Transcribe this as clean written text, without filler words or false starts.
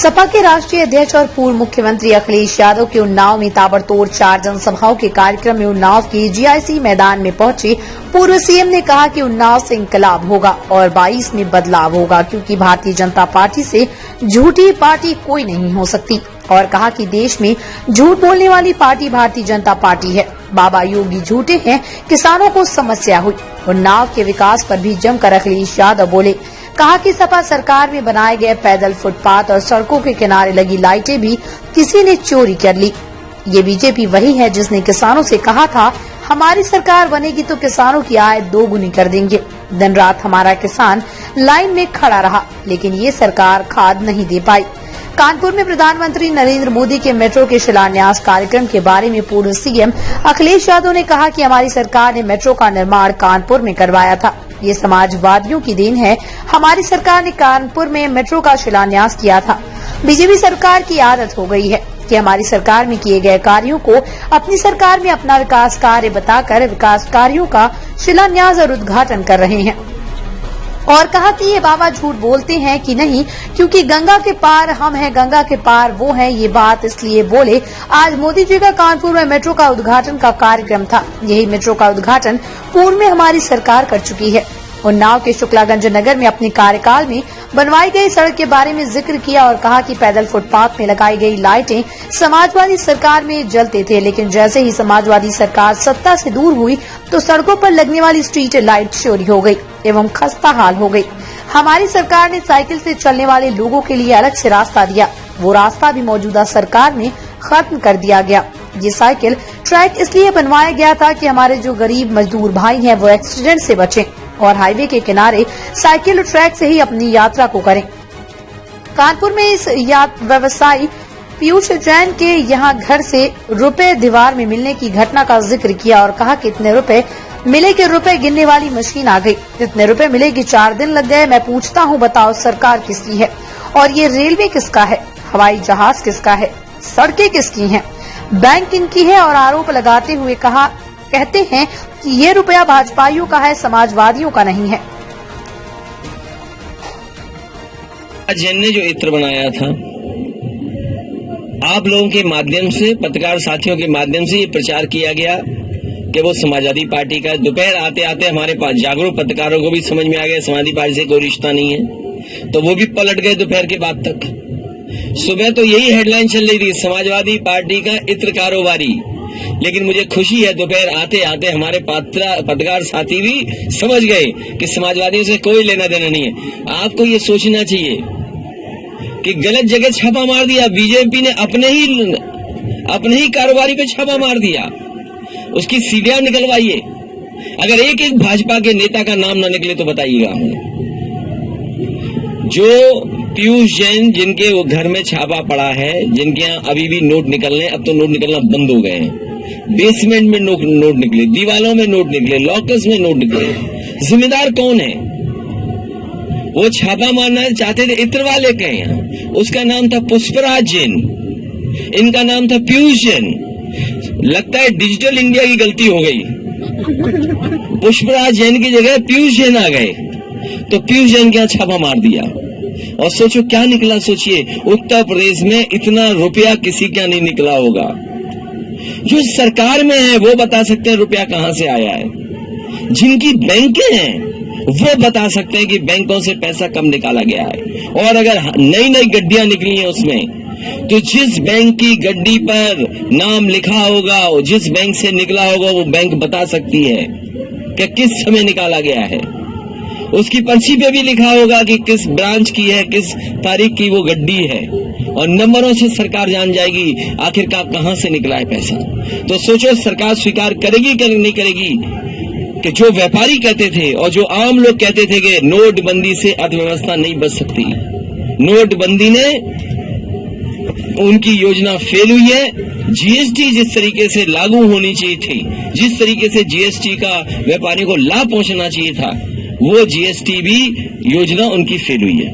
सपा के राष्ट्रीय अध्यक्ष और पूर्व मुख्यमंत्री अखिलेश यादव के उन्नाव में ताबड़तोड़ 4 जनसभाओं के कार्यक्रम में उन्नाव के जीआईसी मैदान में पहुंचे पूर्व सीएम ने कहा कि उन्नाव से इंकलाब होगा और 22 में बदलाव होगा, क्योंकि भारतीय जनता पार्टी से झूठी पार्टी कोई नहीं हो सकती। और कहा कि देश में झूठ बोलने वाली पार्टी भारतीय जनता पार्टी है। बाबा योगी झूठे हैं, किसानों को समस्या हुई। उन्नाव के विकास पर भी जमकर अखिलेश यादव बोले। कहा कि सपा सरकार में बनाए गए पैदल फुटपाथ और सड़कों के किनारे लगी लाइटें भी किसी ने चोरी कर ली। ये बीजेपी वही है जिसने किसानों से कहा था हमारी सरकार बनेगी तो किसानों की आय 2 गुनी कर देंगे। दिन रात हमारा किसान लाइन में खड़ा रहा, लेकिन ये सरकार खाद नहीं दे पाई। कानपुर में प्रधानमंत्री नरेंद्र मोदी के मेट्रो के शिलान्यास कार्यक्रम के बारे में पूर्व सीएम अखिलेश यादव ने कहा कि हमारी सरकार ने मेट्रो का निर्माण कानपुर में करवाया था। ये समाजवादियों की देन है। हमारी सरकार ने कानपुर में मेट्रो का शिलान्यास किया था। बीजेपी सरकार की आदत हो गई है कि हमारी सरकार में किए गए कार्यों को अपनी सरकार में अपना विकास कार्य बताकर विकास कार्यों का शिलान्यास और उद्घाटन कर रहे हैं। और कहा कि ये बाबा झूठ बोलते हैं कि नहीं, क्योंकि गंगा के पार हम हैं, गंगा के पार वो हैं। ये बात इसलिए बोले आज मोदी जी का कानपुर में मेट्रो का उद्घाटन का कार्यक्रम था। यही मेट्रो का उद्घाटन पूर्व में हमारी सरकार कर चुकी है। उन्नाव के शुक्लागंज नगर में अपने कार्यकाल में बनवाई गई सड़क के बारे में जिक्र किया और कहा कि पैदल फुटपाथ में लगाई गई लाइटें समाजवादी सरकार में जलते थे, लेकिन जैसे ही समाजवादी सरकार सत्ता से दूर हुई तो सड़कों पर लगने वाली स्ट्रीट लाइट चोरी हो गई एवं खस्ता हाल हो गई। हमारी सरकार ने साइकिल से चलने वाले लोगों के लिए अलग से रास्ता दिया। वो रास्ता भी मौजूदा सरकार में खत्म कर दिया गया। ये साइकिल ट्रैक इसलिए बनवाया गया था कि हमारे जो गरीब मजदूर भाई हैं वो एक्सीडेंट से बचें और हाईवे के किनारे साइकिल ट्रैक से ही अपनी यात्रा को करें। कानपुर में इस व्यवसायी पीयूष जैन के यहाँ घर से रुपए दीवार में मिलने की घटना का जिक्र किया और कहा कि इतने रुपए मिले कि रुपए गिनने वाली मशीन आ गई। इतने रुपए मिले कि 4 दिन लग गए। मैं पूछता हूँ, बताओ सरकार किसकी है? और ये रेलवे किसका है? हवाई जहाज किसका है? सड़कें किसकी हैं? बैंक किनकी है? और आरोप लगाते हुए कहते हैं कि ये रुपया भाजपाइयों का है, समाजवादियों का नहीं है। जैन ने जो इत्र बनाया था, आप लोगों के माध्यम से, पत्रकार साथियों के माध्यम से ये प्रचार किया गया कि वो समाजवादी पार्टी का। दोपहर आते आते हमारे पास जागरूक पत्रकारों को भी समझ में आ गया समाजवादी पार्टी से कोई रिश्ता नहीं है, तो वो भी पलट गए दोपहर के बाद तक। सुबह तो यही हेडलाइन चल रही थी, समाजवादी पार्टी का इत्र कारोबारी। लेकिन मुझे खुशी है दोपहर आते आते हमारे पत्रकार साथी भी समझ गए कि समाजवादियों से कोई लेना देना नहीं है। आपको ये सोचना चाहिए कि गलत जगह छापा मार दिया। बीजेपी ने अपने ही कारोबारी पे छापा मार दिया, उसकी सीढ़ियां निकलवाइए। अगर एक एक भाजपा के नेता का नाम ना निकले तो बताइएगा। जो पीयूष जैन जिनके वो घर में छापा पड़ा है, जिनके यहाँ अभी भी नोट निकलने, अब तो नोट निकलना बंद हो गए हैं। बेसमेंट में नोट निकले, दीवालों में नोट निकले, लॉकर्स में नोट निकले। जिम्मेदार कौन है? वो छापा मारना चाहते थे इत्र वाले के यहाँ, उसका नाम था पुष्पराज जैन, इनका नाम था पीयूष जैन। लगता है डिजिटल इंडिया की गलती हो गई, पुष्पराज जैन की जगह पीयूष जैन आ गए, तो पीयूष जैन के यहाँ छापा मार दिया। और सोचो क्या निकला। सोचिए उत्तर प्रदेश में इतना रुपया किसी का नहीं निकला होगा। जो सरकार में है वो बता सकते हैं रुपया कहां से आया है। जिनकी बैंकें हैं वो बता सकते हैं कि बैंकों से पैसा कब निकाला गया है। और अगर नई नई गड्डियां निकली हैं उसमें, तो जिस बैंक की गड्डी पर नाम लिखा होगा, जिस बैंक से निकला होगा, वो बैंक बता सकती है कि किस समय निकाला गया है। उसकी पर्ची पे भी लिखा होगा कि किस ब्रांच की है, किस तारीख की वो गड्डी है, और नंबरों से सरकार जान जाएगी आखिरकार कहां से निकला है पैसा। तो सोचो सरकार स्वीकार करेगी कि नहीं करेगी कि जो व्यापारी कहते थे और जो आम लोग कहते थे कि नोटबंदी से अर्थव्यवस्था नहीं बच सकती, नोटबंदी ने उनकी योजना फेल हुई है। जीएसटी जिस तरीके से लागू होनी चाहिए थी, जिस तरीके से जीएसटी का व्यापारियों को लाभ पहुंचना चाहिए था, वो जीएसटी भी योजना उनकी फेल हुई है।